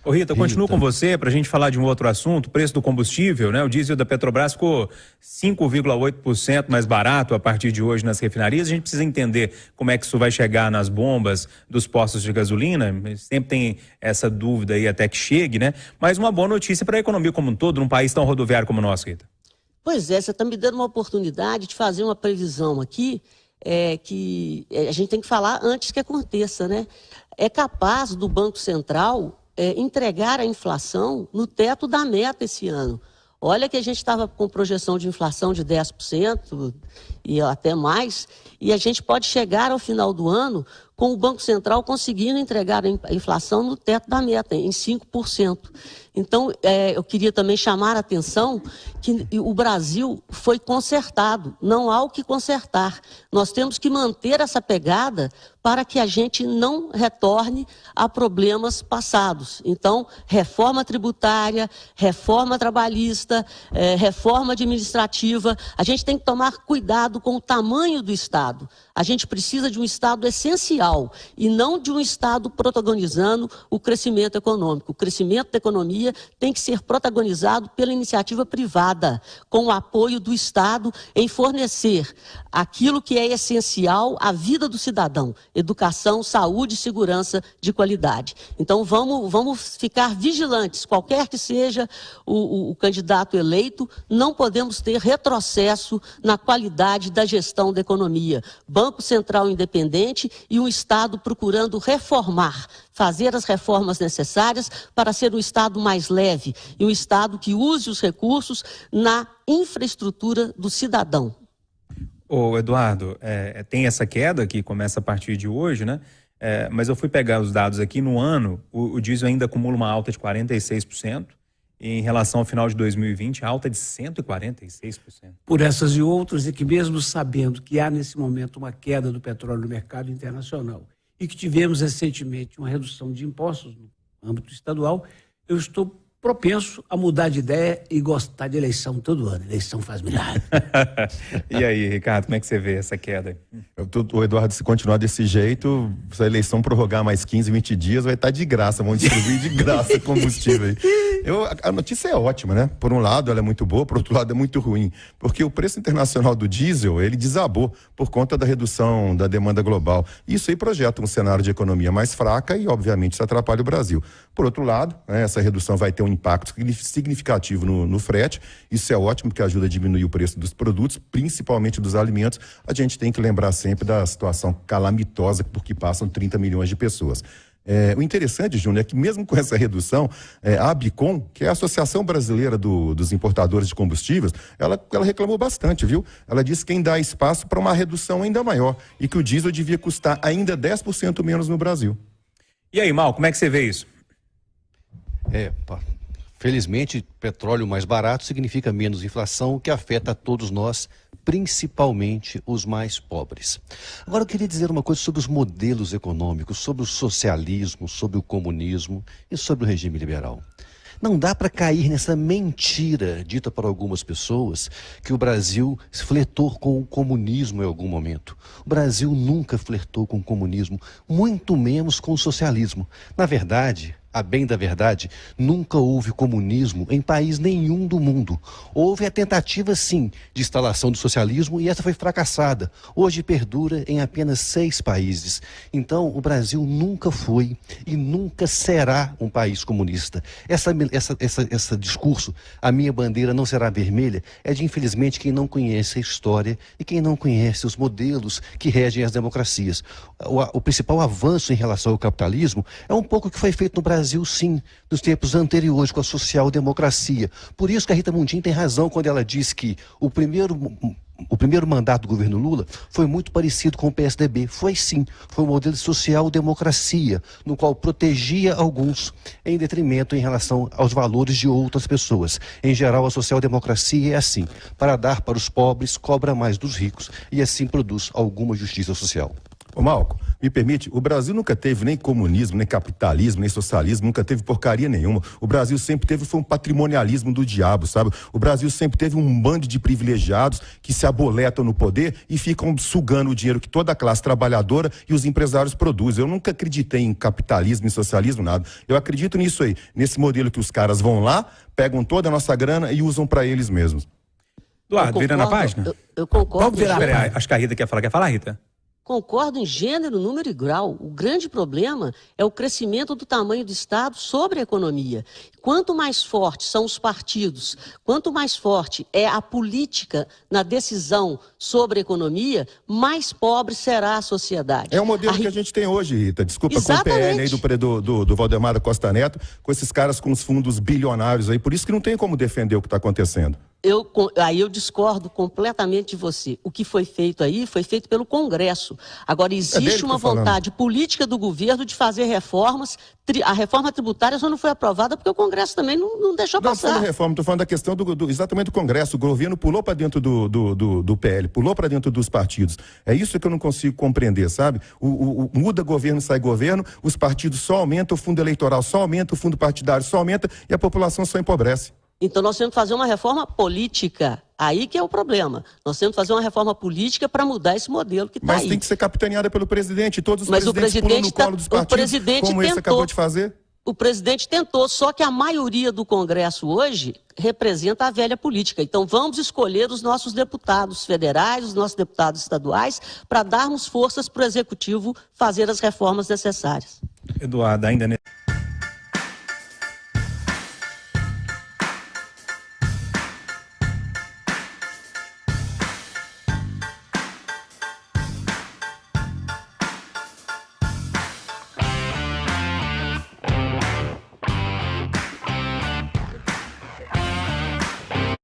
Ô Rita, continuo com você para a gente falar de um outro assunto, o preço do combustível, né? O diesel da Petrobras ficou 5,8% mais barato a partir de hoje nas refinarias. A gente precisa entender como é que isso vai chegar nas bombas dos postos de gasolina. Sempre tem essa dúvida aí até que chegue, né? Mas uma boa notícia para a economia como um todo, num país tão rodoviário como o nosso, Rita. Pois é, você está me dando uma oportunidade de fazer uma previsão aqui, que a gente tem que falar antes que aconteça, né? É capaz do Banco Central entregar a inflação no teto da meta esse ano. Olha que a gente estava com projeção de inflação de 10% e até mais, e a gente pode chegar ao final do ano com o Banco Central conseguindo entregar a inflação no teto da meta, em 5%. Então, eu queria também chamar a atenção que o Brasil foi consertado, não há o que consertar. Nós temos que manter essa pegada para que a gente não retorne a problemas passados. Então, reforma tributária, reforma trabalhista, reforma administrativa, a gente tem que tomar cuidado com o tamanho do Estado. A gente precisa de um Estado essencial e não de um Estado protagonizando o crescimento econômico. O crescimento da economia tem que ser protagonizado pela iniciativa privada, com o apoio do Estado em fornecer aquilo que é essencial à vida do cidadão: educação, saúde e segurança de qualidade. Então vamos ficar vigilantes, qualquer que seja o candidato eleito, não podemos ter retrocesso na qualidade da gestão da economia. Banco Central independente e um Estado procurando reformar, fazer as reformas necessárias para ser um Estado mais leve e um Estado que use os recursos na infraestrutura do cidadão. Ô Eduardo, tem essa queda que começa a partir de hoje, né? Mas eu fui pegar os dados aqui no ano, o diesel ainda acumula uma alta de 46%, e em relação ao final de 2020, alta de 146%. Por essas e outras, é que mesmo sabendo que há nesse momento uma queda do petróleo no mercado internacional e que tivemos recentemente uma redução de impostos no âmbito estadual, eu estou propenso a mudar de ideia e gostar de eleição todo ano. Eleição faz milagre. E aí, Ricardo, como é que você vê essa queda? O Eduardo, se continuar desse jeito, se a eleição prorrogar mais 15, 20 dias, vai estar de graça, vão distribuir de graça combustível aí. A notícia é ótima, né? Por um lado, ela é muito boa, por outro lado, é muito ruim. Porque o preço internacional do diesel, ele desabou por conta da redução da demanda global. Isso aí projeta um cenário de economia mais fraca e, obviamente, isso atrapalha o Brasil. Por outro lado, né, essa redução vai ter um impacto significativo no frete. Isso é ótimo, porque ajuda a diminuir o preço dos produtos, principalmente dos alimentos. A gente tem que lembrar sempre da situação calamitosa por que passam 30 milhões de pessoas. O interessante, Júnior, é que mesmo com essa redução, a ABICOM, que é a Associação Brasileira dos Importadores de Combustíveis, ela reclamou bastante, viu? Ela disse que ainda há espaço para uma redução ainda maior e que o diesel devia custar ainda 10% menos no Brasil. E aí, Mal, como é que você vê isso? Felizmente, petróleo mais barato significa menos inflação, o que afeta a todos nós, principalmente os mais pobres. Agora eu queria dizer uma coisa sobre os modelos econômicos, sobre o socialismo, sobre o comunismo e sobre o regime liberal. Não dá para cair nessa mentira dita por algumas pessoas que o Brasil flertou com o comunismo em algum momento. O Brasil nunca flertou com o comunismo, muito menos com o socialismo. Na verdade, a bem da verdade, nunca houve comunismo em país nenhum do mundo. Houve a tentativa, sim, de instalação do socialismo e essa foi fracassada. Hoje perdura em apenas 6 países. Então, o Brasil nunca foi e nunca será um país comunista. Esse discurso, a minha bandeira não será vermelha, é de, infelizmente, quem não conhece a história e quem não conhece os modelos que regem as democracias. O principal avanço em relação ao capitalismo é um pouco o que foi feito no Brasil, sim, nos tempos anteriores com a social-democracia. Por isso que a Rita Mundim tem razão quando ela diz que o primeiro mandato do governo Lula foi muito parecido com o PSDB. Foi sim, foi um modelo de social-democracia, no qual protegia alguns em detrimento em relação aos valores de outras pessoas. Em geral, a social-democracia é assim: para dar para os pobres, cobra mais dos ricos e assim produz alguma justiça social. Ô, Malco, me permite, o Brasil nunca teve nem comunismo, nem capitalismo, nem socialismo, nunca teve porcaria nenhuma. O Brasil sempre teve foi um patrimonialismo do diabo, sabe? O Brasil sempre teve um bando de privilegiados que se aboletam no poder e ficam sugando o dinheiro que toda a classe trabalhadora e os empresários produzem. Eu nunca acreditei em capitalismo e socialismo, nada. Eu acredito nisso aí, nesse modelo que os caras vão lá, pegam toda a nossa grana e usam para eles mesmos. Eduardo, virando a página? Eu concordo. Peraí, acho que a Rita quer falar. Quer falar, Rita? Concordo em gênero, número e grau. O grande problema é o crescimento do tamanho do Estado sobre a economia. Quanto mais fortes são os partidos, quanto mais forte é a política na decisão sobre a economia, mais pobre será a sociedade. É o modelo que a gente tem hoje, Rita. Desculpa, Exatamente. com o PL aí do Valdemar da Costa Neto, com esses caras com os fundos bilionários aí. Por isso que não tem como defender o que está acontecendo. Aí eu discordo completamente de você. O que foi feito aí foi feito pelo Congresso. Agora, existe uma vontade política do governo de fazer reformas. A reforma tributária só não foi aprovada porque o Congresso também não deixou passar. Não, falando da reforma, estou falando da questão exatamente do Congresso. O governo pulou para dentro do PL, pulou para dentro dos partidos. É isso que eu não consigo compreender, sabe? Muda governo, sai governo, os partidos só aumentam, o fundo eleitoral só aumenta, o fundo partidário só aumenta e a população só empobrece. Então nós temos que fazer uma reforma política. Aí que é o problema. Nós temos que fazer uma reforma política para mudar esse modelo que está aí. Mas tem que ser capitaneada pelo presidente. Todos os Mas presidentes pulam no colo dos partidos, como esse acabou de fazer. O presidente tentou, só que a maioria do Congresso hoje representa a velha política. Então vamos escolher os nossos deputados federais, os nossos deputados estaduais, para darmos forças para o Executivo fazer as reformas necessárias. Eduardo, ainda...